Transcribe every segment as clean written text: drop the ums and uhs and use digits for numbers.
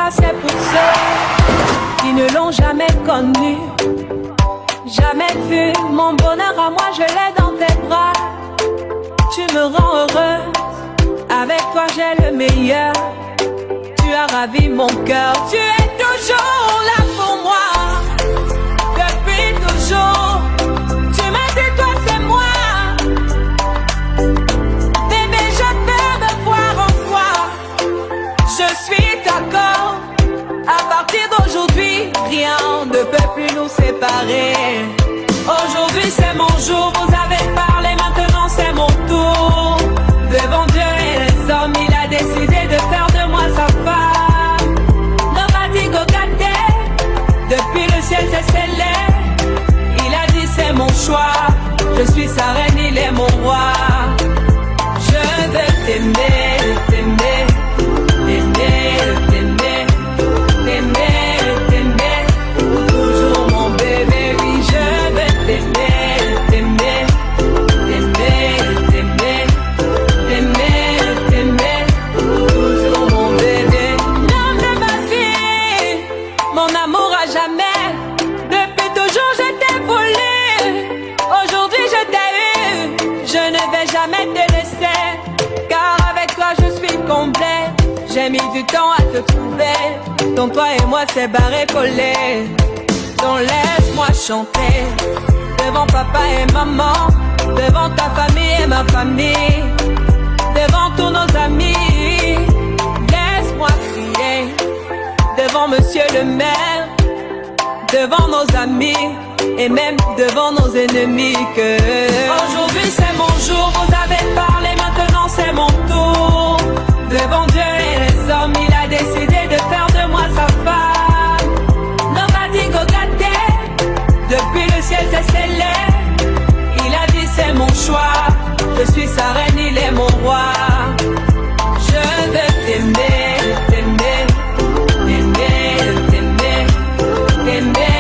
Ça c'est pour ceux qui ne l'ont jamais connu, jamais vu. Mon bonheur à moi, je l'ai dans tes bras. Tu me rends heureuse, avec toi j'ai le meilleur. Tu as ravi mon cœur, tu es toujours là pour moi. Depuis toujours, tu m'as dit toi c'est moi. Bébé, je peux me voir en toi. Je suis d'accord. À partir d'aujourd'hui, rien ne peut plus nous séparer. Aujourd'hui c'est mon jour, vous avez parlé, maintenant c'est mon tour. Devant Dieu et les hommes, il a décidé de faire de moi sa femme. Nobody go get there. Depuis le ciel c'est scellé. Il a dit c'est mon choix. Je suis sa reine, il est mon roi. Je veux t'aimer, t'aimer, t'aimer, t'aimer, t'aimer, t'aimer. Toujours mon bébé, oui, je veux t'aimer, t'aimer, t'aimer, t'aimer, t'aimer, t'aimer. Toujours mon bébé. L'homme de ma vie, mon amour à jamais. Depuis toujours je t'ai voulu. Aujourd'hui je t'ai eu. Je ne vais jamais te laisser, car avec toi je suis complet. J'ai mis du temps à te trouver. Donc toi et moi c'est barré collé. Donc laisse-moi chanter devant papa et maman, devant ta famille et ma famille, devant tous nos amis. Laisse-moi crier devant monsieur le maire, devant nos amis et même devant nos ennemis que aujourd'hui c'est mon jour, vous avez parlé, maintenant c'est mon tour. Devant Dieu et les hommes, il a décidé de faire de moi sa femme. Nobody go get there. Depuis le ciel c'est scellé. Il a dit c'est mon choix. Je suis sa reine, il est mon roi. Je veux t'aimer, t'aimer, t'aimer, t'aimer, t'aimer,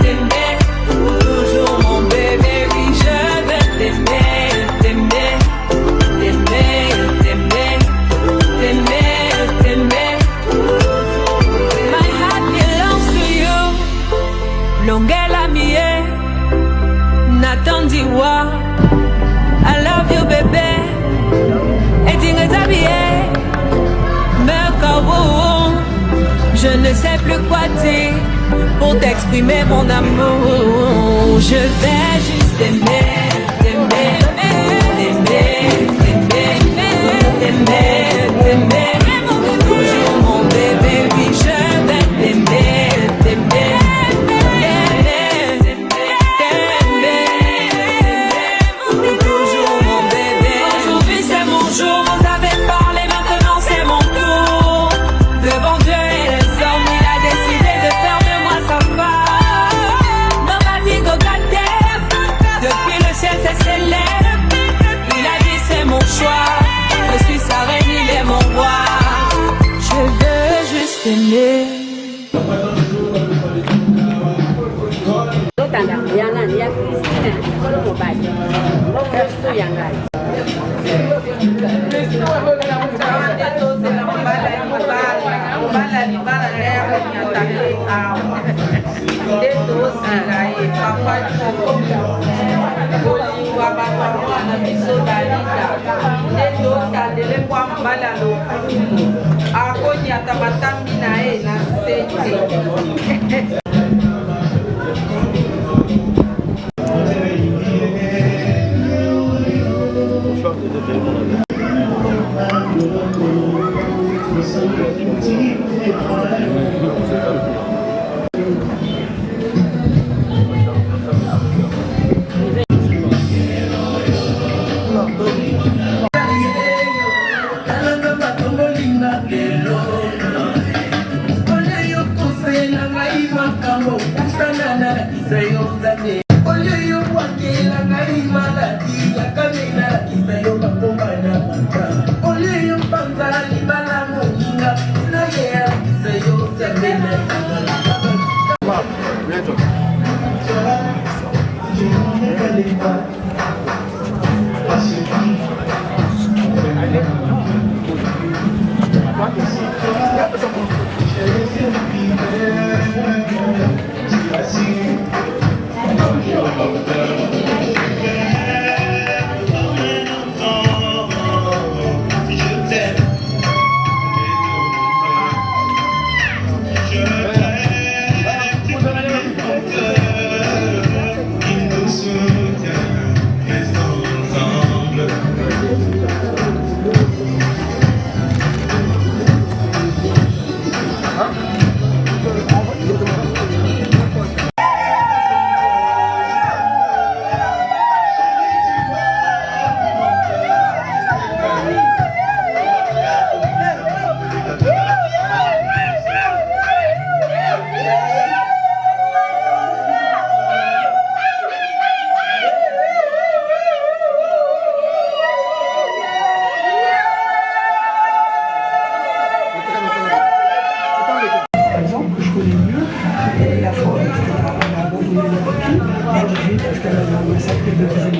t'aimer. Toujours mon bébé, oui, je veux t'aimer, t'aimer, t'aimer, t'aimer, t'aimer, t'aimer. My heart belongs to you. Longela mie, Nathan Diwa. I love you, bébé. Et t'inquiète, je ne sais plus quoi dire pour t'exprimer mon amour. Je vais juste t'aimer, t'aimer, t'aimer, t'aimer, t'aimer, t'aimer. Toujours mon bébé, oui, je vais t'aimer, t'aimer, t'aimer, t'aimer. Toujours mon bébé. Aujourd'hui c'est mon jour, vous avez parlé, maintenant c'est mon tour. Devant Dieu et les hommes, il a décidé de faire de moi sa femme. Nobody go get there. Depuis le ciel c'est scellé. Il a dit c'est mon choix. Je suis sa reine, il est mon roi. Je veux juste aimer.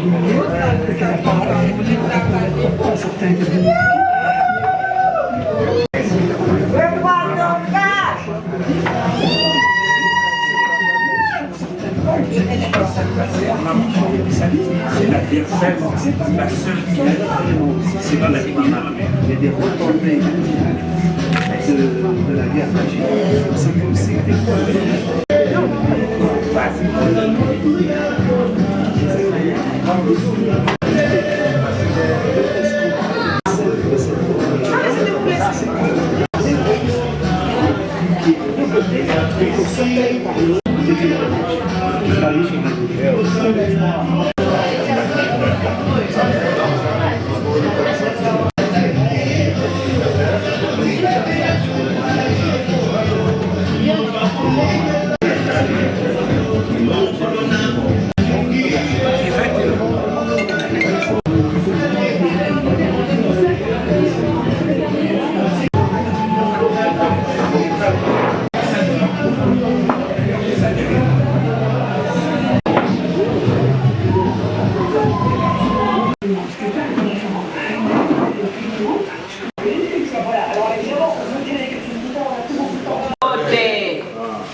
C'est la terre ferme, c'est la seule qui est. C'est pas la qui m'a mal. Il y a des retombées de la guerre. C'est comme si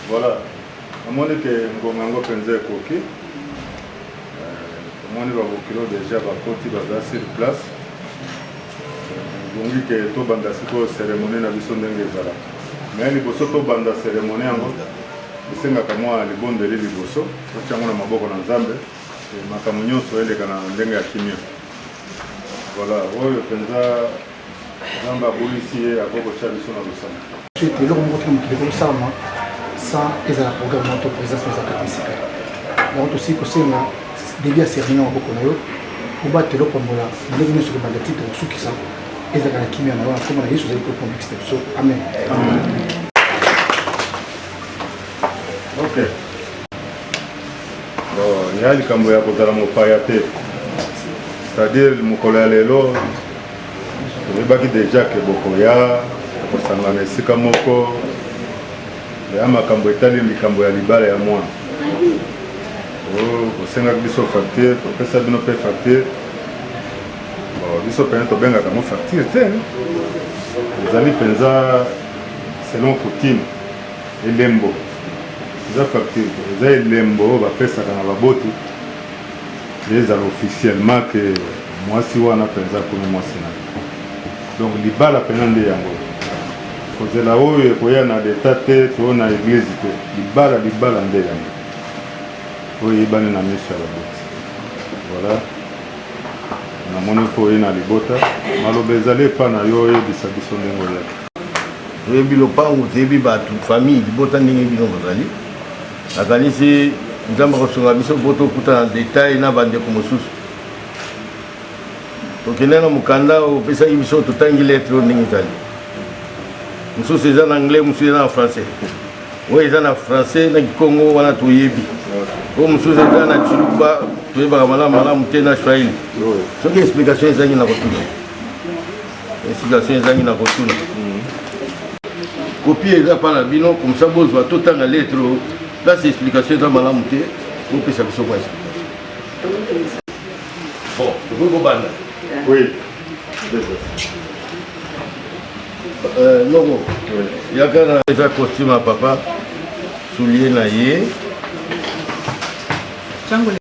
voilà. Amoni que Ngomango penza koki. Amoni ba bokilo déjà ba koti ba sur place. Bongi que to banda siko cérémonie na biso ndenge ezala. Mais liboso to banda cérémonie yango esenga kamwa libondeli liboso otiango na maboko na Nzambe makambo nyonso eleka na ndenge ya kimia. Voilà, oyo penza Nzambe abolisi ye akoko tia biso na losana. Le monde sans ezala programme moto présence na zakati sika. Donc aussi que c'est là début à réunion à beaucoup nayo pour battre le pombola ndenge nyonso ko banda titre sukisa ezala na kimia na wana comme na Yesu zali ko convaincre so amen. OK. Bon, il y a le kambo ya kozala mopaya te. C'est-à-dire mokolo ya lelo toyebaki déjà ke bokoya kosangana esika moko ya makambo etali likambo ya libala ya mwana kosengaki biso facture topesa bino mpe facture biso pene tobengaka mo facture te ezali mpenza selon coutume elembo eza facture eza elembo bapesaka na baboti ezala officiellement ke mwasi wana mpenza komi mwasi na donc libala pena nde yango kozela oyo ekoya na leta te to na église te libala nde yango oyo eyebani na miso ya baboti voilà namoni mpo oye na libota maloba ezali epa na yo oyebisa biso ndenge oyaki toyebi lopango toyebi bato famille libota ndenge bino bozali nakanisi Nzambe akosunga biso mpo tokuta na detail na bandeko mosusu tokende na mokanda opesaki biso totangi lettre oyo ndenge ezali mosusu eza na anglais mosusu eza na français oyo eza na français na kikongo wana toyebi oyo mosusu eza na chiluba toyebaka malamu te na swahili soki explication ezangi na kotuna kopie eza mpa na bino komsa bozwa totanga lettre oyo place explication eza malamu te opesa biso kwa explication bon tokoki kobanda oui noko yaka na eza costume ya papa soulier na ye mpona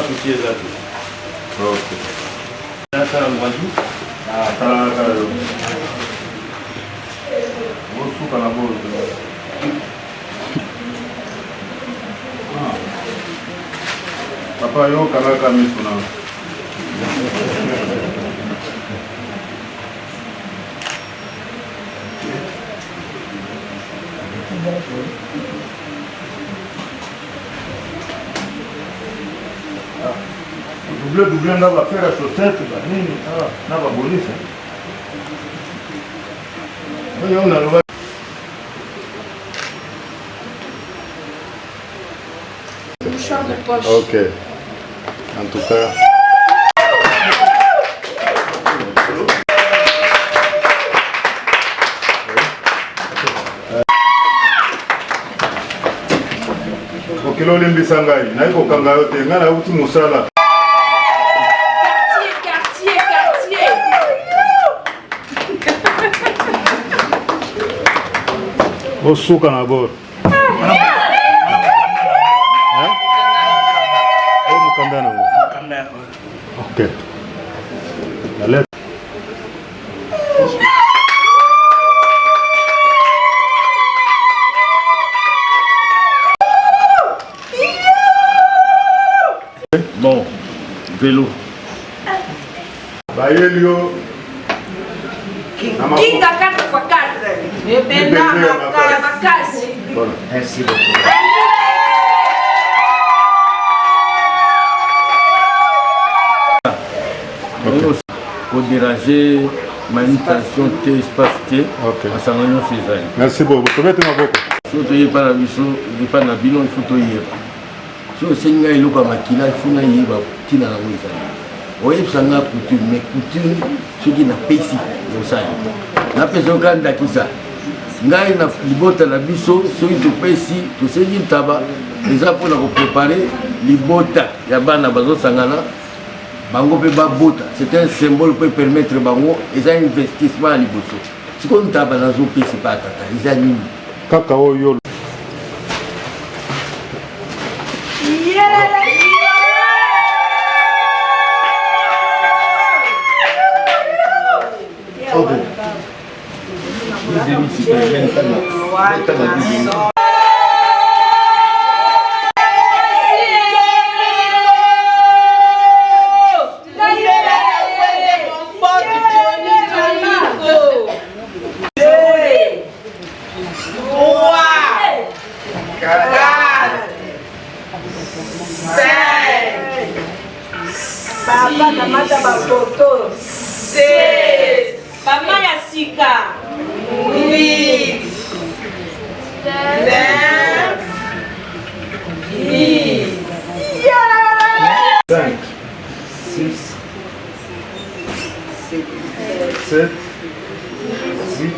susi eza te asala mwandi osuka na bozo papa yo kangaka miso na double na bafere ya chaussette banini na babolisa oyo naloba ok en tout cas okilo olimbisa ngai nayi kokanga yo te ngai nauti mosala Quartier. osuka na bord mokanda nango ok la lettre bon vélo bayeli yo Kinga 4x4. Ebenda makasi. Merci beaucoup. Pour déranger manutention de espace à Sanganyon César. merci beaucoup tobete maboko Surtout il pas la biso, il pas na bino il faut to yeba. So senga iloka makila funa yeba tina na weza. Oye sanga coutume mais coutume ce qui na pesi yo ça. Na peso kanda kisa. Ngai na libota na biso so to pesi to sengi taba eza pour na préparer libota ya bana bazo sangana. Bango pe babota, c'est un symbole pour permettre bango eza investissement à liboso. Si on taba na zo pesi pa tata, eza nini? kaka oyo Papa kamata ba photo. C'est Mama ya sika. 8 9 10 5 6 7 8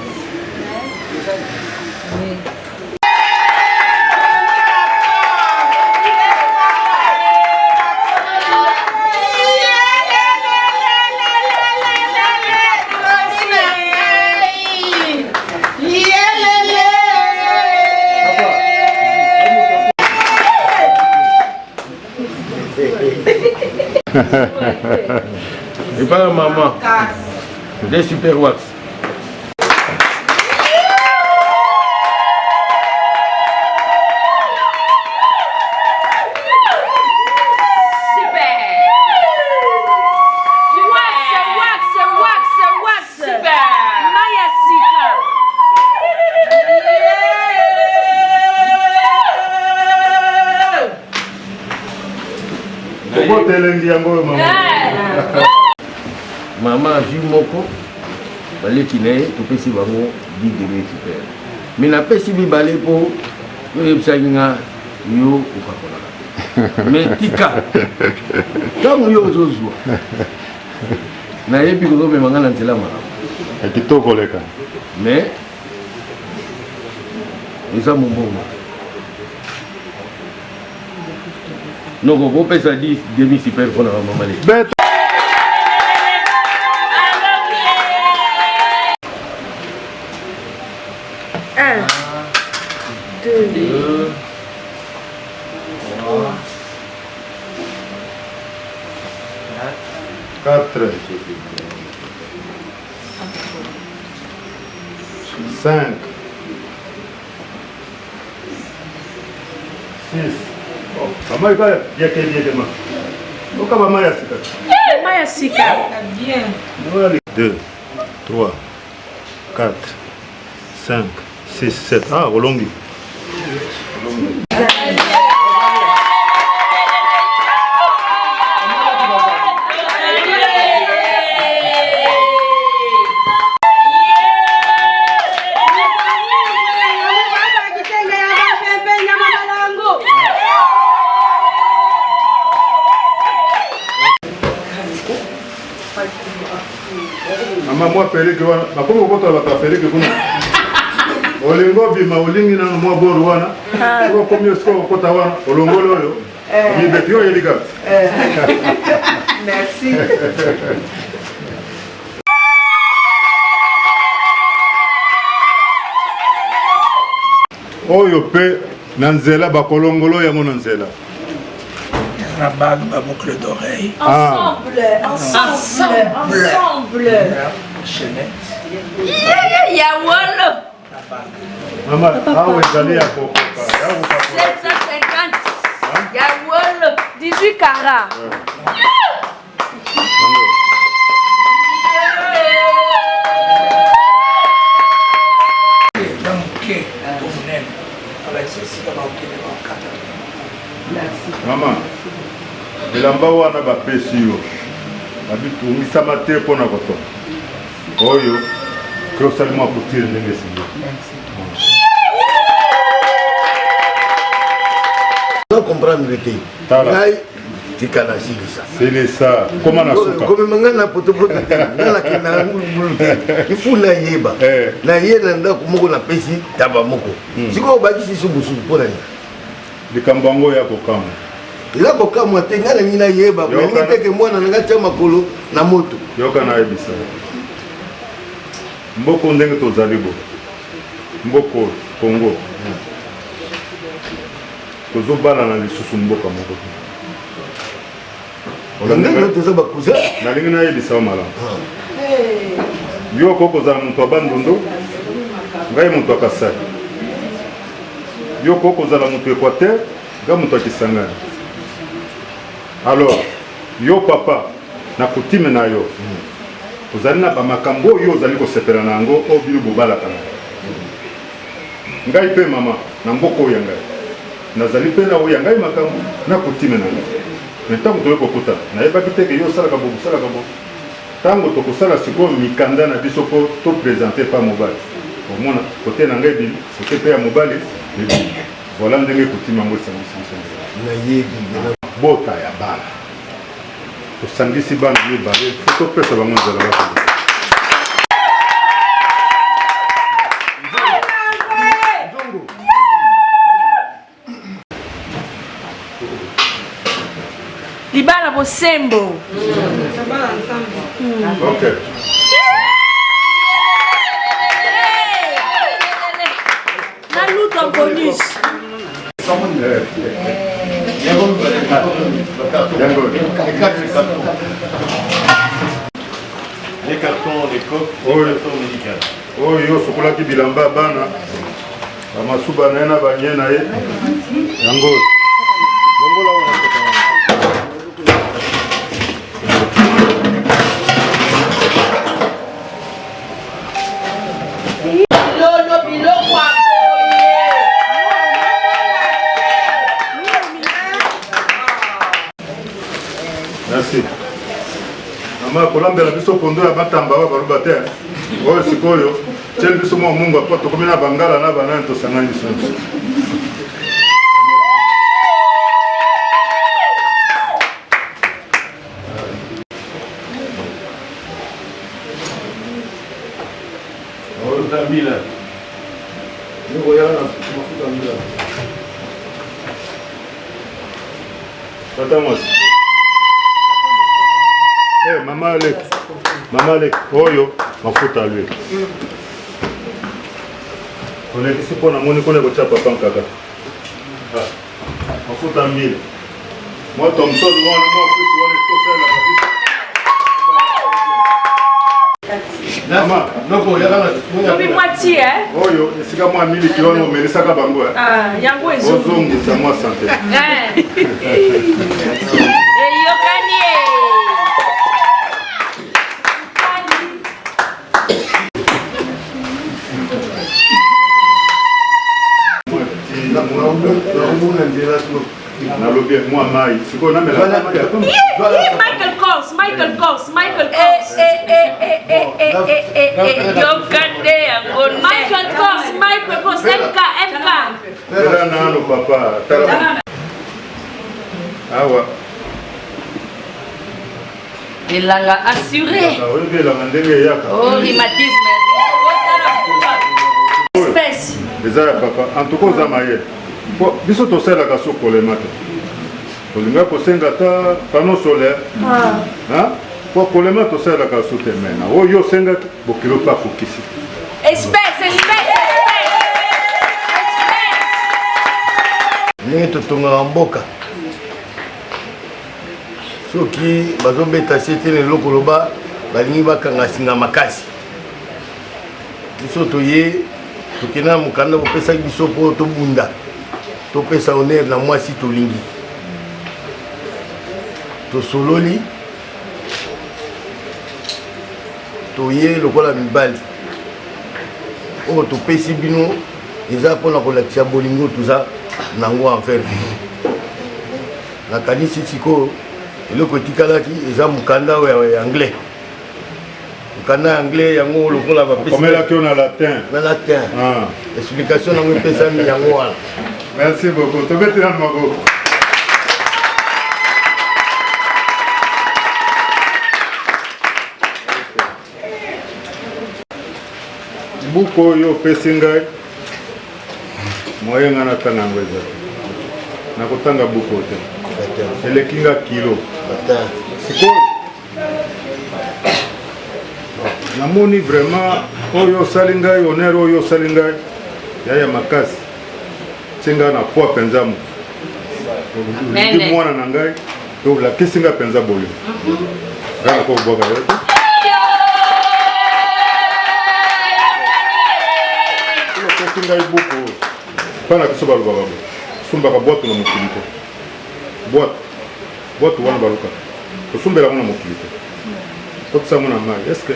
Et pas maman. Des super wax. Maman vu moko baleki na ye topesi bango bideme super mais napesi mibale mpo oyebisaki nga yo okakolaka mais tika ntango yo ozozwa nayebi kozomema nga na nzela malamu kitoko leka mais eza mombongo noko kopesa 10 demi super mpona bamama le Deux, 4 5 6 Mama ika yake ma. Oka mama ya sika. Mama ya sika. Bien. 2 3 4 5 6 7 ah Rolongi. Mama moi Félix wana, nakomi kobotola bato ya Félix kuna. Olingo bima olingi na mwa boru wana. Ko komi osko kota wana. Olongolo yo. Ni betio yelika. Merci. Oyo pe na nzela bakolongolo yango na nzela. La bague, ma boucle d'oreille. Ensemble, ensemble. Chaînette. Yawolo. Mama, awe zali ya kokoka. 750. Yawolo. 18 carats. Mama, bilamba wana bapesi yo babitungisama te mpona koto oyo kosalima kotire ndenge esili na comprendre te ngai tikala silisa selesa koma na suka komema ngai na potopoto te ngai nakenda ngulungulu te ifu nayeba naye na ndako moko napesi taba moko sikoyo obakisi so mosusu mpo nani likambo yango ya kokama eza kokamwa te ngai nangi nayeba nalingi teke mwana nanga tia makolo na moto yoka nayebisa mboko ndenge tozali bo mboko Congo tozobala na lisusu mboka moko toza bakuza nalingi nayebisa yo malamu yo kokozala moto ya bandundu ngai moto ya Kasai yo kokozala moto Équateur ngai moto ya Kisangani alors yo papa na kutime na yo ozali na bamakambo oyo ozali kosepela na yango oyo bino bobalaka na ngai mpe mama na mboka oyo ya ngai nazali mpe na oyo ya ngai makambo na kutime na ngai me ntango toye kokutana nayebaki teke yo osalaka bo bosalaka bo ntango tokosala sikoyo mikanda na biso mpo topresente pa mobali omona kote na ngai bili kote mpe ya mobali ebili voila ndenge kutime yango esangisi bota ya bana tosangisi bana mibale fo topesa bango nzela bakende Libala bosembo. ok Na luto en bonus. les cartons, les coques, les cartons médicaux. oyo sokolaki bilamba bana bamasuba na ye na banye na ye yango longola merci mama kolambela biso pondo ya batamba wa baluba te oyo sikoyo tieli biso mwa mungu apo tokomi na bangala na banani tosangani biso Mbila. Niko yana mafuta mbila. tata mwasi mama Alek oyo mafuta alwe onekisi mpo na moni kone kotia papa nkaka mafuta mbila moto msoli wana mwa kwisi wana sikosala kabisa mama noko yana Tobi moitié, hein? oyo esika mwa miliki wana omelisaka bango Yango ezo. ozongisa mwa sante Eyokani. nalobi mwa mai sikoyo namela Michael Kors. Yokande yango. Michael Kors, MK. ela nano papa tala awa Elanga assuré. oyebelanga ndenge eyaka Oh, rhumatisme. Espèce. eza ya papa en tout cas oza maye po biso tosalaka so kolema te tolinga kosenga ata panneau solaire po kolema tosalaka so te mena oyo osengaki bokilo mpe akokisi ndenge totongaka mboka soki bazobeta se te lelo koloba balingi bakanga singa makasi biso toye tokenda na mokanda kopesaki biso mpo tobunda topesa honneur na mwasi tolingi tosololi toye lokola mibali oyo topesi bino eza mpona kolakisa bolingo toza nango envers bino nakanisi sikoyo eloko etikalaki eza mokanda ya anglais mokanda ya anglais yango lokola bakomelaki yo na latin explication nango epesami yango wana merci beaucoup tobetela na maboko buku oyo opesi ngai moyenga natanga yango eza nakotanga buku te eleki nga kilo sikoyo namoni vraiment oyo osali ngai honneur oyo osali ngai yaya makasi tie ngai na poids mpenza mo oliki mwana na ngai to olakisi ngai mpenza bolingo ngai nakobwaka yo te opesi ngai buku oyo mpana biso balobaka bo sumbaka bwatu na mokili te bwatu wana balukaka tosumbelako na mokili te tokisango na mai estce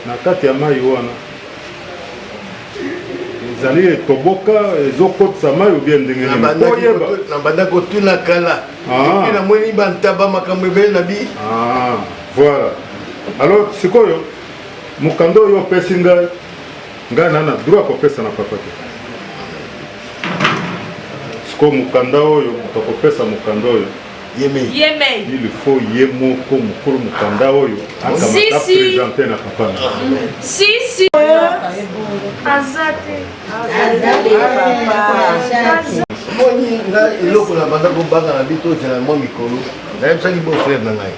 na kati ya mai wana ezali etoboka ezokotisa mai obie ndenge na banda kotuna kala epi namoni bantaba makambo ebele na bi voilà alors sikoyo mokanda oyo opesi ngai nana droit kopesa na papa te sikoyo mokanda oyo moto akopesa mokanda oyo il faut ye moko mokolo mokanda oyo akamata présente na papa moni nga eloko na banda kobanga na bito ozela mwa mikolo nayebisaki bo frère na ngai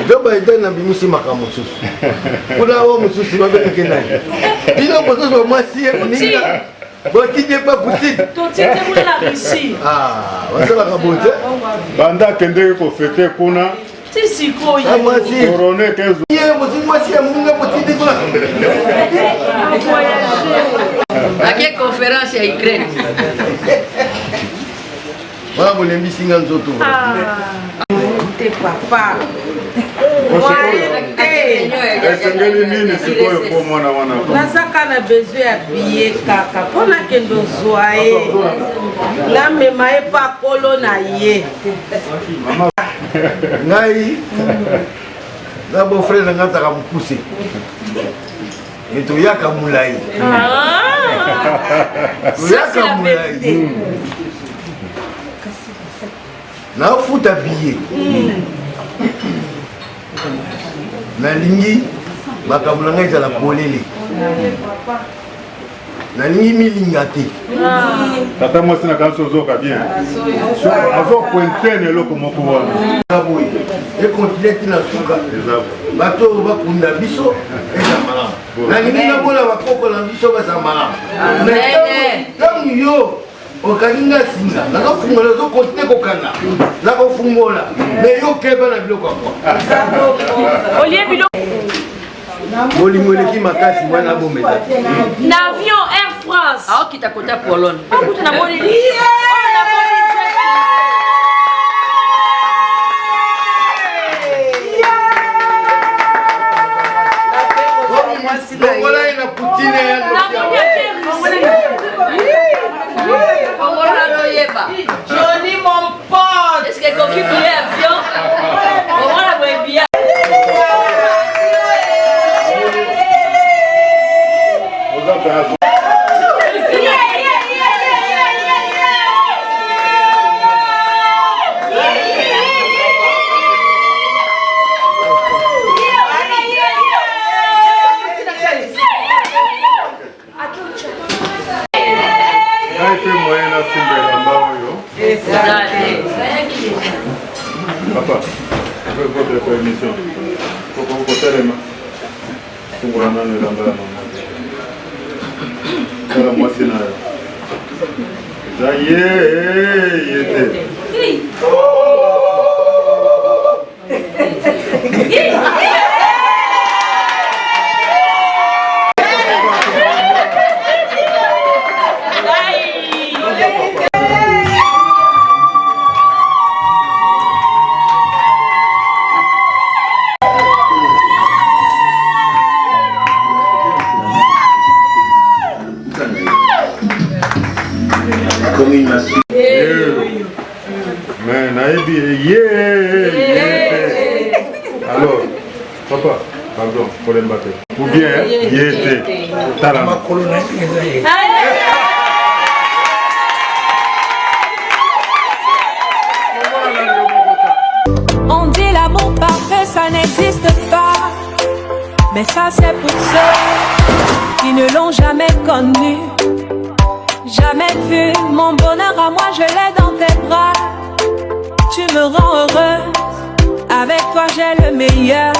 joba eda na bimisi makambo mosusu kuna o mosusu babeleke nani bino mosusu bamwasi ye moninga botidie pa poutine basalaka bote banda akendeki kofete kuna korone mwasi ya moninga botidi kuna ake conférence ya Ukraine wana bolembisinga nzoto te papa esengeli nini sikoyo po mwana wana nazaka na besoin ya biye kaka mpo nakende ozwa ye namema ye mpa kolo na ye ngai na bofrere na ngai ataka mokuse toyaka molai toyaka molai naofuta biye nalingi makambo na ngai ezala polele nalingi milinga te tata mwasi na kanisi ozoka bien azopointene eloko moko wana boye ekontinue ntina suka bato oyo bakunda biso eza malamu nalingi nabona bakoko na biso baza malamu ntango yo okalinga singa nazofungola ozokontinue kokanga nakofungola me yo keba na biloko akwa bolingo eleki makasi mwana bomeza N'avion Air France aokita kota Pologne longola ye na poutine Johnny mon pote est-ce que coquille pour avion comment la voit bien Papa, avec votre permission, faut qu'on vous telle main. Pour vous ramener dans la maman. Voilà, moi, c'est là. Ça y est, il était. Mais Naïbi, alors, papa, pardon, pour les battre. Ou bien, Taram. On dit l'amour parfait, ça n'existe pas. Mais ça, c'est pour ceux qui ne l'ont jamais connu. Jamais vu mon bonheur à moi, je l'ai dans tes bras. Tu me rends heureuse, avec toi j'ai le meilleur.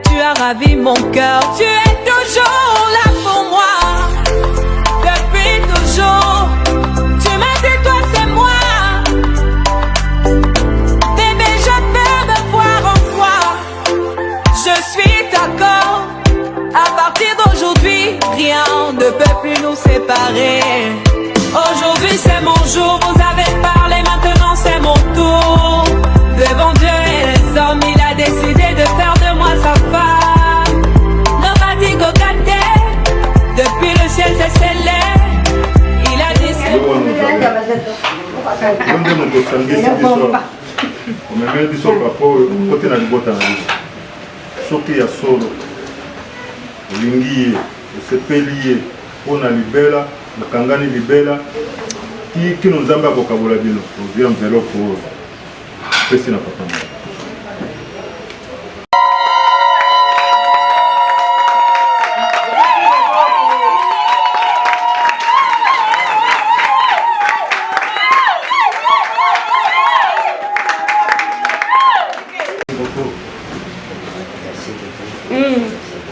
Tu as ravi mon cœur, tu es toujours là pour moi. Depuis toujours, tu m'as dit toi c'est moi. Bébé, je peux me voir en toi. Je suis d'accord, à partir d'aujourd'hui, rien ne peut plus nous séparer. Aujourd'hui c'est mon jour, vous avez parlé, maintenant c'est mon tour. Devant Dieu et les hommes, il a décidé de faire de moi sa femme. Nobody go get there. Depuis le ciel c'est scellé. Il a dit c'est Mukangani libela kino nzamba kokabola bino ozira mveloko pesi na papa.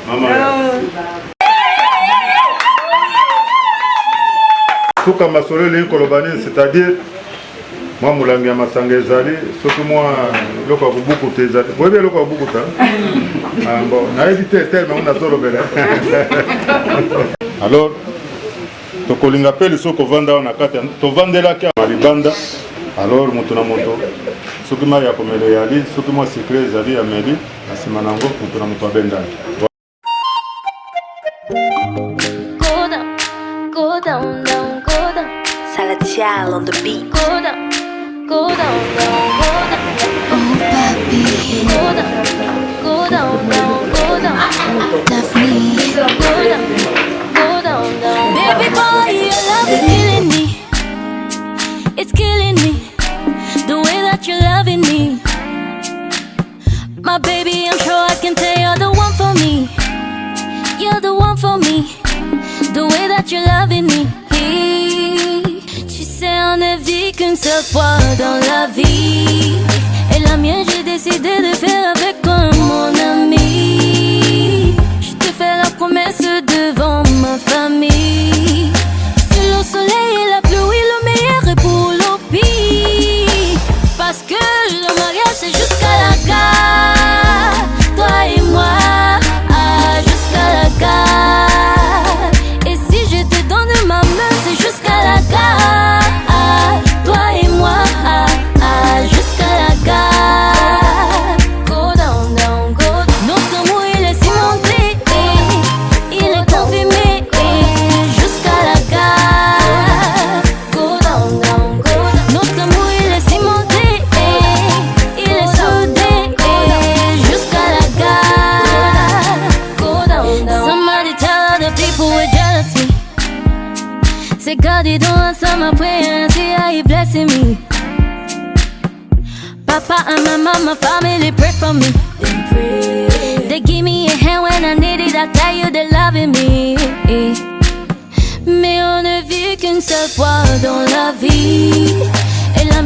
Maman. Soka masolo le kolobani, c'est-à-dire moi mulangi ya masanga ezali soki moi loko ya kobukuta ezali boyebi eloko ya kobukuta bon nayebi te tellement on azolobela. Alors tokolinga mpe liso kovanda wana kati tovandelaki ya libanda. Alors moto na moto soki mai ya komela eyali soki mwa secret ezali ya meli na nsima nango moto na moto abendani. Go down, down, go down. Salatiel on the beat. Go down, go down, down, go down. Oh, papi. Go down, go down, down, go down. Daphne. Go down, down. Baby boy, your love is killing me. It's killing me. The way that you're loving me. My baby, I'm sure I can tell you're the one for me. You're the one for me. The way that you're loving me. Tu sais, on ne vit qu'une seule fois dans la vie. Et la mienne, j'ai décidé de faire avec toi, mon ami. Je te fais la promesse devant ma famille. Sous le soleil et la pluie, le meilleur est pour le pire. Parce que le mariage, c'est jusqu'à la gare. Toi et moi, jusqu'à la gare. Jusqu'à la gare, toi et moi, jusqu'à la gare. Go down, down, go down. Notre amour il est cimenté, il est confirmé, jusqu'à la gare. Go down, down, go down. Notre amour il est cimenté, il est soudé, jusqu'à la gare. Go down, down. Somebody tell other people we're jealousy. Say God, you don't answer my prayers, see how you blessing me. Papa and my mama, family pray for me. They give me a hand when I need it, I tell you they're loving me. Mais on ne vit qu'une seule fois dans la vie. Et la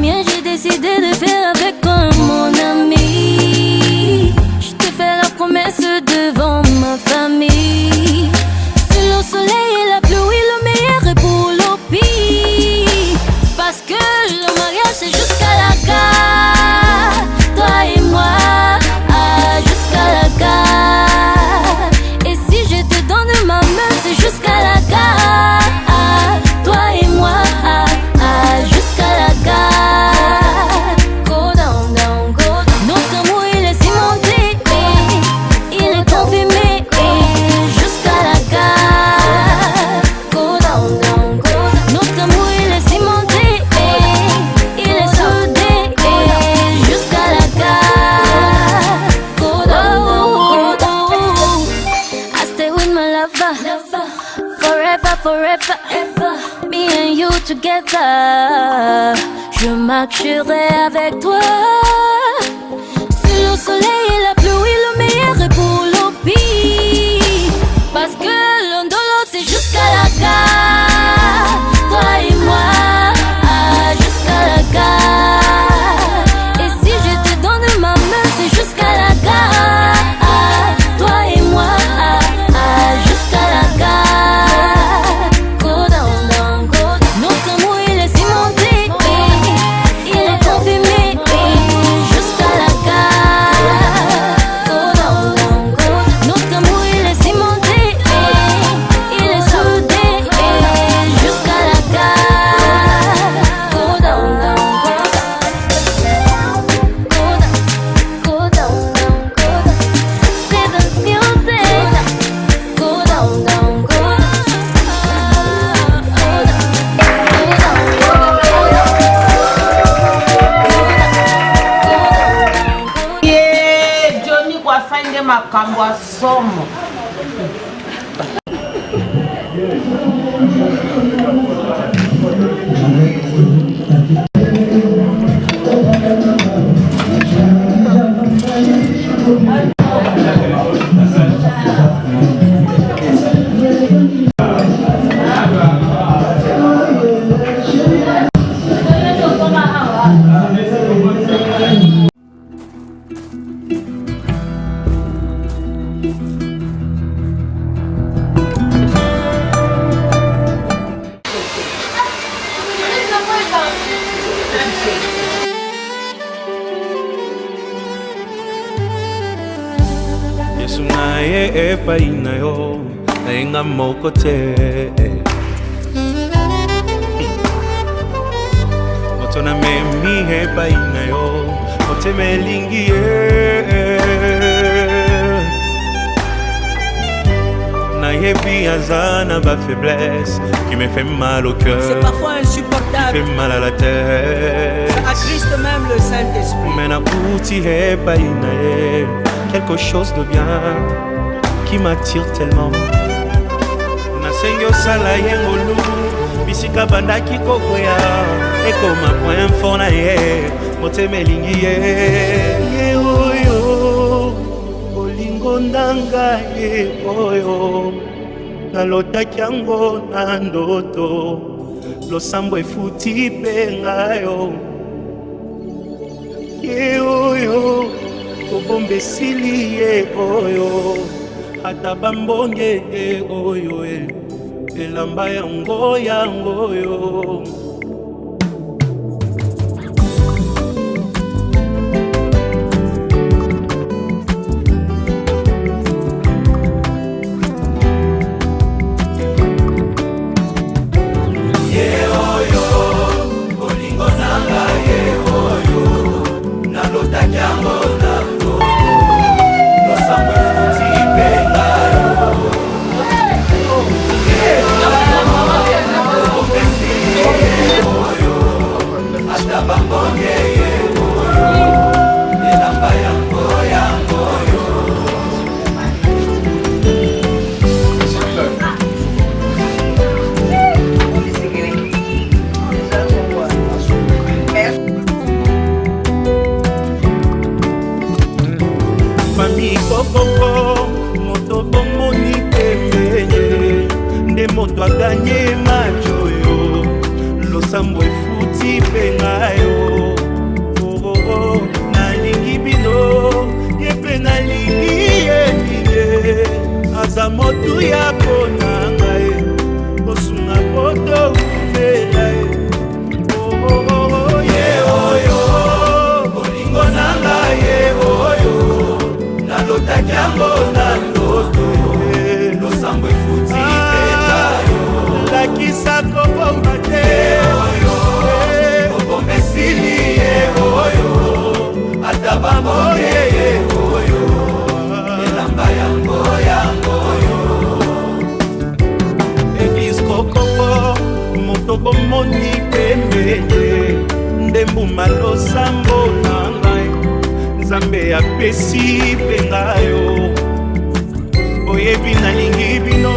together. Je marcherai avec toi. Sous le soleil et la pluie, le meilleur est pour le pire. Parce que l'un de l'autre c'est jusqu'à la gare. Toi et moi, jusqu'à la gare. Et si je te donne ma main, c'est jusqu'à la gare. Toi et moi, jusqu'à la gare. Go down, down, go down. Notre amour il est cimenté, il est confirmé, jusqu'à la gare. Go down, down, go down. Notre amour il est cimenté, il est soudé, jusqu'à la gare. Go down, down, go down. Go down, down, go down. C'est the music. Go down, down, go down. Yeah, Johnny kwa sainde makambo ya somo. Yesu naye epai na yo nainga moko te moto na memi epai na yo otemelingi ye nayebi azana ba faiblesse qui me fait mal au cœur. C'est parfois insupportable. Qui fait mal à la tête. Ça attriste même le Saint-Esprit. Mais nakuti epai na ye quelque chose de bien qui m'attire tellement. Nasengi osala yengolu bisika bandaki kokwea ekoma point fort na ye motema elingi ye oyo olingo ndanga ye oyo nalotaki yango na ndoto losambo efuti mpe ngayo ye oyo kobomba esili ye oyo ata bambonge ye oyo elamba yango yangoyo moto aganye macho yo losambo efuti mpe ngayo nalingi bino ye mpe nalingi ye bine aza motu ya pona ngai kosunga poto kumela ye oyo bolingo na ngai ye oyo nalotaki yango na ndoto losambo efuti lakisa kobomba te kobomba esili ye oyo ata bambonge ye oyo elamba yango yangoyo ebiskokoko moto bomoni pembeye ndembuma losambo na ngai nzambe apesi mpe ngayo oyebi nalingi bino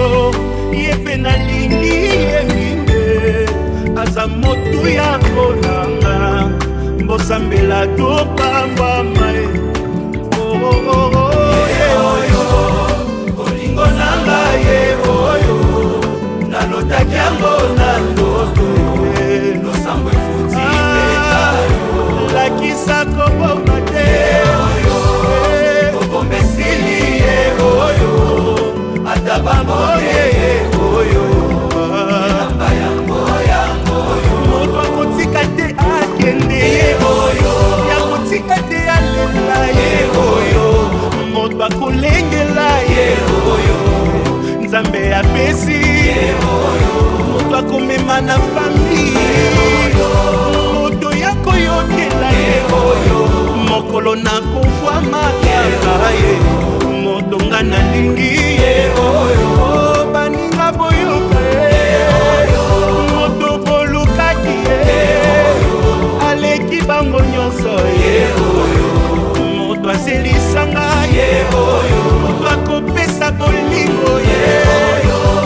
ye mpe nalingi ye mine aza motu ya konanga mbosambela topambama olingo nanga ye oyo nalotaki yango na ndoto losambo efuti petayo lakisa koboma te kobomba esili ye oyo ata bamboye ye oyo elamba yango moto akotika te akende ye oyo yakotika te alela ye oyo moto akolengela ye oyo nzambe apesi ye oyo moto akomema na fami moto yakoyokela ye oyo mokolo nakovwa makaka ye moto nga nalingi ye oyo baninga boyoka ye moto bolukaki ye aleki bango nyonso ye oyo moto azelisanga ye oyo moto akopesa bolingo ye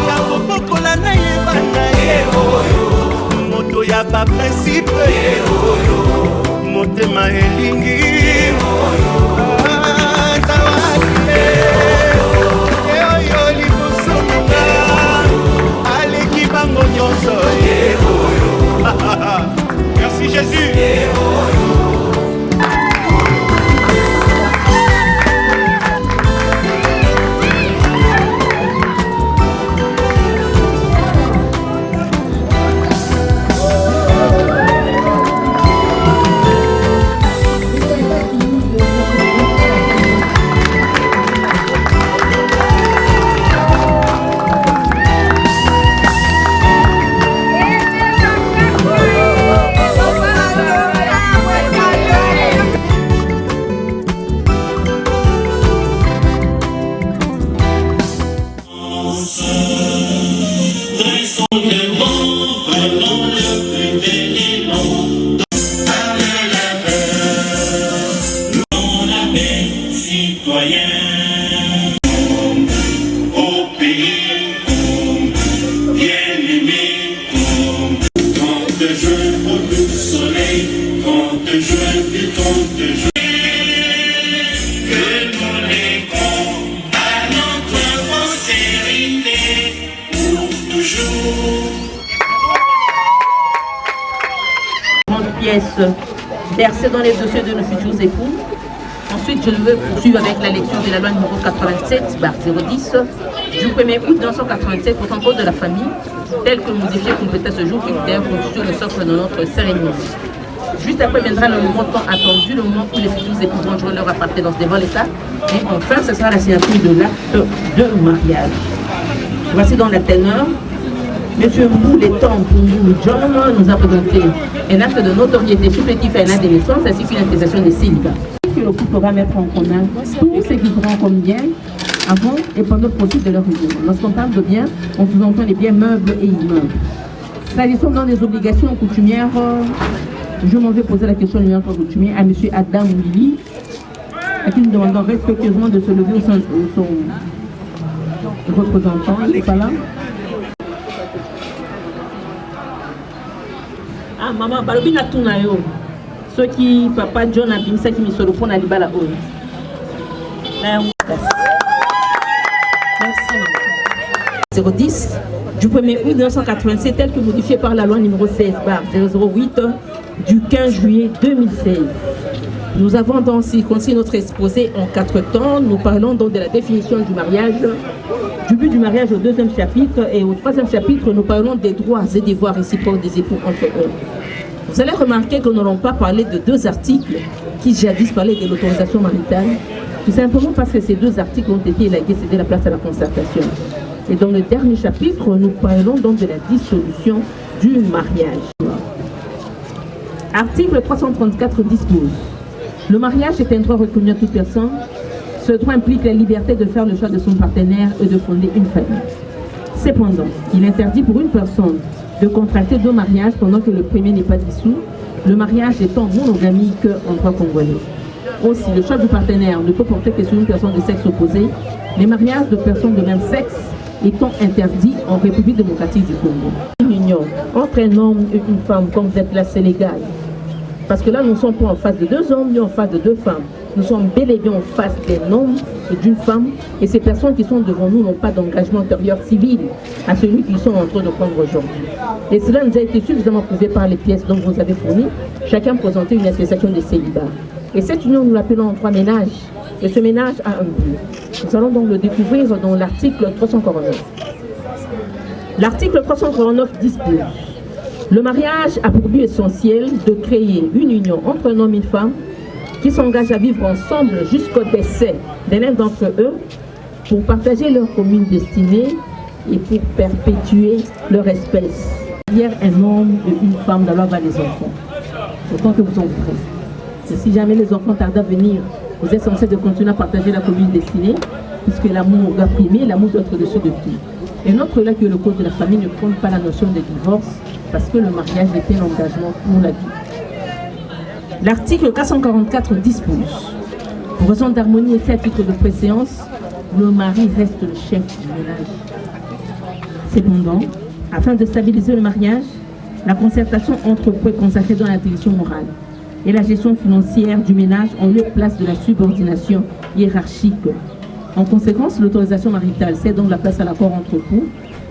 ya kobokola na ye bana ye oyo moto ya baprincipe ye oyo motema elingi oyo liboso nanga aleki bango nyonso ye oyo merci Jésus ye oyo versé dans les dossiers de nos futurs époux. Ensuite, je veux poursuivre avec la lecture de la loi numéro 87/010 du 1er août 1987 pour en cause de la famille, telle que modifiée complétée ce jour qui d'ailleurs constitue le socle de notre cérémonie. Juste après viendra le moment tant attendu, le moment où les futurs époux vont jouer leur appartenance devant l'État. Et enfin, ce sera la signature de l'acte de mariage. Voici dans la ténor. Monsieur Mbou, les temps pour vous, John nous a présenté un acte de notoriété supplétif à un acte de naissance ainsi qu'une attestation de Sylva. Que le couple pourra mettre en commun tout ce qui feront comme bien avant et pendant le processus de leur union. Lorsqu'on parle de biens, on sous-entend les biens meubles et immeubles. S'agissant dans les obligations coutumières, je m'en vais poser la question numéro coutumière à M. Adam Lili, à qui nous demandons respectueusement de se lever au son représentant. Il n'est pas là. Ah, maman, balobi na tuna yo. Ceux qui papa John a bien ça qui me sort pour na libala o. Merci. 010 du 1er août 1987 tel que modifié par la loi numéro 16/008 du 15 juillet 2016. Nous avons donc circoncis notre exposé en 4 temps. Nous parlons donc de la définition du mariage, du but du mariage au 2e chapitre, et au 3e chapitre, nous parlons des droits et devoirs réciproques des époux entre eux. Vous allez remarquer que nous n'allons pas parlé de 2 articles qui jadis parlaient de l'autorisation maritale, tout simplement parce que ces 2 articles ont été élagués, cédés la place à la concertation. Et dans le dernier chapitre, nous parlons donc de la dissolution du mariage. Article 334 dispose: le mariage est un droit reconnu à toute personne. Ce droit implique la liberté de faire le choix de son partenaire et de fonder une famille. Cependant, il interdit pour une personne de contracter 2 mariages pendant que le premier n'est pas dissous, le mariage étant monogamique en droit congolais. Aussi, le choix du partenaire ne peut porter que sur une personne de sexe opposé. Les mariages de personnes de même sexe étant interdit en République démocratique du Congo. Une union entre un homme et une femme, comme vous êtes là, c'est légal. Parce que là, nous ne sommes pas en face de deux hommes, ni en face de deux femmes. Nous sommes bel et bien en face d'un homme et d'une femme. Et ces personnes qui sont devant nous n'ont pas d'engagement antérieur civil à celui qu'ils sont en train de prendre aujourd'hui. Et cela nous a été suffisamment prouvé par les pièces dont vous avez fourni. Chacun présentait une association de célibat. Et cette union, nous l'appelons en 3 ménages. Et ce ménage a un but. Nous allons donc le découvrir dans l'article 349. L'article 349 dispose: le mariage a pour but essentiel de créer une union entre un homme et une femme qui s'engagent à vivre ensemble jusqu'au décès de l'un d'entre eux pour partager leur commune destinée et pour perpétuer leur espèce. Hier, un homme et une femme d'alors va les enfants. Autant que vous en voudrez. Et si jamais les enfants tardent à venir, vous êtes censés de continuer à partager la commune destinée, puisque l'amour doit primer, l'amour doit être au-dessus de tout. Et notre là que le code de la famille ne prône pas la notion de divorce, parce que le mariage est un engagement pour la vie. L'article 444 dispose: pour raison d'harmonie et fait à titre de préséance, le mari reste le chef du ménage. Cependant, afin de stabiliser le mariage, la concertation entre eux est consacrée dans l'intelligence morale et la gestion financière du ménage en lieu et place de la subordination hiérarchique. En conséquence, l'autorisation maritale cède donc la place à l'accord entre époux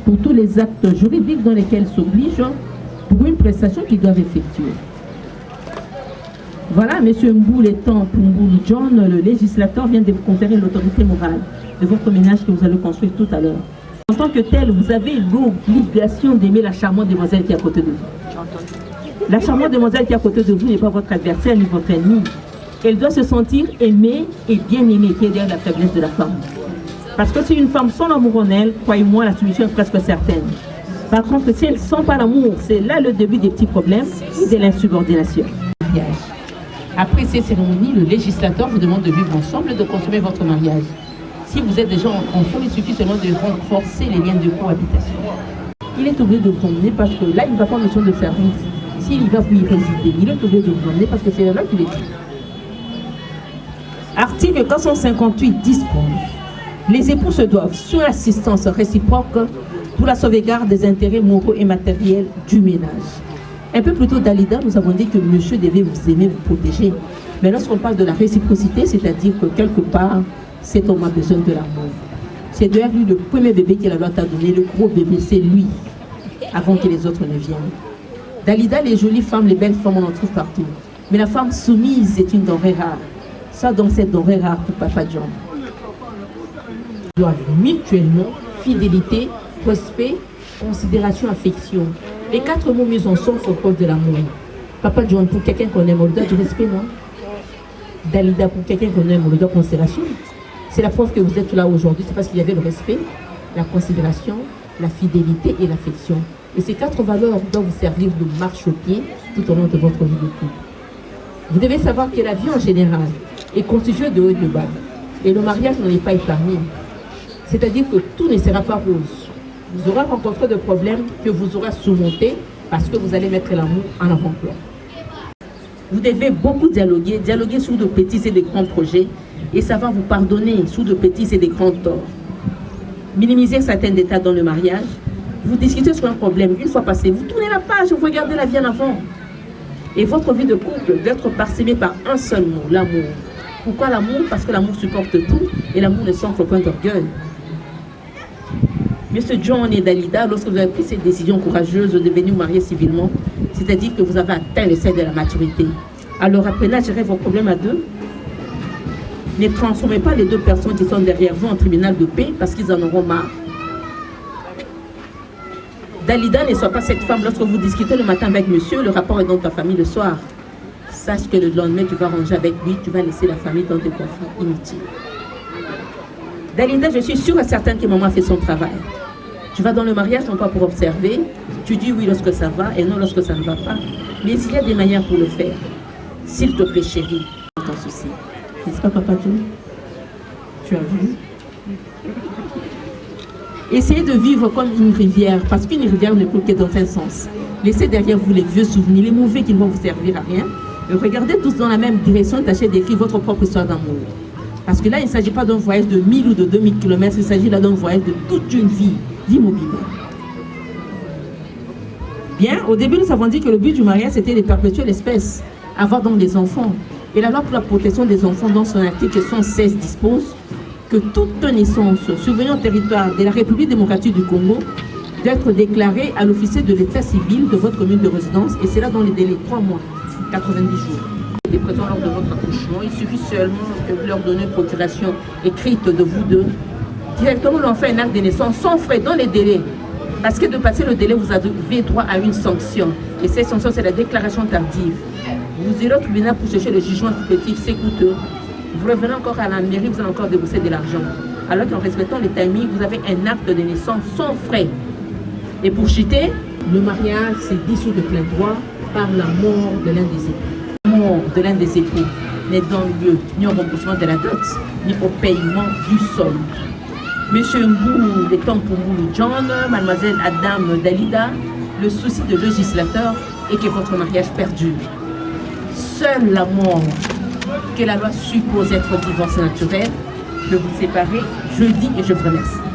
pour tous les actes juridiques dans lesquels s'oblige pour une prestation qu'ils doivent effectuer. Voilà, M. Mboul étant pour Mboul John, le législateur vient de vous conférer l'autorité morale de votre ménage que vous allez construire tout à l'heure. En tant que tel, vous avez l'obligation d'aimer la charmante demoiselle qui est à côté de vous. La charmante demoiselle qui est à côté de vous n'est pas votre adversaire ni votre ennemi. Elle doit se sentir aimée et bien aimée, qui est derrière la faiblesse de la femme. Parce que si une femme sent l'amour en elle, croyez-moi, la solution est presque certaine. Par contre, si elle ne sent pas l'amour, c'est là le début des petits problèmes et de l'insubordination. Après ces cérémonies, le législateur vous demande de vivre ensemble et de consommer votre mariage. Si vous êtes déjà ensemble, il suffit seulement de renforcer les liens de cohabitation. Il est obligé de vous emmener parce que là, il ne va pas en mission de service. S'il va vous y résider, il est obligé de vous emmener parce que c'est là qu'il est dit. Article 458 dispose: les époux se doivent, sur l'assistance réciproque, pour la sauvegarde des intérêts moraux et matériels du ménage. Un peu plus tôt, Dalida, nous avons dit que monsieur devait vous aimer, vous protéger. Mais lorsqu'on parle de la réciprocité, c'est-à-dire que quelque part, cet homme a besoin de l'amour. C'est d'ailleurs lui le premier bébé que la loi t'a donné, le gros bébé, c'est lui, avant que les autres ne viennent. Dalida, les jolies femmes, les belles femmes, on en trouve partout. Mais la femme soumise est une denrée rare. Ça, donc, cette denrée rare pour Papa John. Ils doivent mutuellement fidélité, respect, considération, affection. Les 4 mots mis ensemble font preuve de l'amour. Papa John, pour quelqu'un qu'on aime, on lui doit du respect, non? Dalida, pour quelqu'un qu'on aime, on lui doit considération. C'est la preuve que vous êtes là aujourd'hui, c'est parce qu'il y avait le respect, la considération, la fidélité et l'affection. Et ces 4 valeurs doivent vous servir de marchepied tout au long de votre vie de couple. Vous devez savoir que la vie en général est constituée de haut et de bas. Et le mariage n'en est pas épargné. C'est-à-dire que tout ne sera pas rose. Vous aurez rencontré des problèmes que vous aurez surmontés parce que vous allez mettre l'amour en avant-plan. Vous devez beaucoup dialoguer sur de petits et de grands projets et ça va vous pardonner sur de petits et de grands torts. Minimiser certains détails dans le mariage, vous discutez sur un problème, une fois passé, vous tournez la page, vous regardez la vie en avant. Et votre vie de couple doit être parsemée par un seul mot, l'amour. Pourquoi l'amour? Parce que l'amour supporte tout et l'amour ne s'enfle point d'orgueil. Monsieur John et Dalida, lorsque vous avez pris cette décision courageuse de venir vous marier civilement, c'est-à-dire que vous avez atteint le seuil de la maturité, alors apprenez à gérer vos problèmes à deux. Ne transformez pas les 2 personnes qui sont derrière vous en tribunal de paix parce qu'ils en auront marre. Dalida, ne soit pas cette femme, lorsque vous discutez le matin avec monsieur, le rapport est dans ta famille le soir. Sache que le lendemain, tu vas ranger avec lui, tu vas laisser la famille dans des conflits inutiles. Dalida, je suis sûre et certaine que maman a fait son travail. Tu vas dans le mariage non pas pour observer, tu dis oui lorsque ça va et non lorsque ça ne va pas. Mais il y a des manières pour le faire. S'il te plaît, chérie, ton souci. N'est-ce pas, Papa John? Tu as vu? Essayez de vivre comme une rivière, parce qu'une rivière ne coule que dans un sens. Laissez derrière vous les vieux souvenirs, les mauvais qui ne vont vous servir à rien. Et regardez tous dans la même direction, tâchez d'écrire votre propre histoire d'amour. Parce que là, il ne s'agit pas d'un voyage de 1000 ou de 2000 km, il s'agit là d'un voyage de toute une vie d'immobilier. Bien, au début, nous avons dit que le but du mariage, c'était de perpétuer l'espèce, avoir donc des enfants. Et la loi pour la protection des enfants, dans son article 116, dispose que toute naissance survenant au territoire de la République démocratique du Congo doit être déclarée à l'officier de l'état civil de votre commune de résidence, et c'est là dans les délais 3 mois, 90 jours. Des présents lors de votre accouchement, il suffit seulement que vous leur donnez une procuration écrite de vous deux. Directement, on fait un acte de naissance sans frais dans les délais. Parce que de passer le délai, vous avez droit à une sanction. Et cette sanction, c'est la déclaration tardive. Vous irez au tribunal pour chercher le jugement supplétif, c'est coûteux. Vous revenez encore à la mairie, vous allez encore débourser de l'argent. Alors qu'en respectant les timings, vous avez un acte de naissance sans frais. Et pour chuter, le mariage s'est dissous de plein droit par la mort de l'un des époux. La mort de l'un des époux n'est dans lieu ni au remboursement de la dot, ni au paiement du solde. Monsieur Mbou, étant pour Mbou John, mademoiselle Adam Dalida, le souci de législateur est que votre mariage perdure. Seule la mort que la loi suppose être divorce naturel peut vous séparer. Je dis et je vous remercie.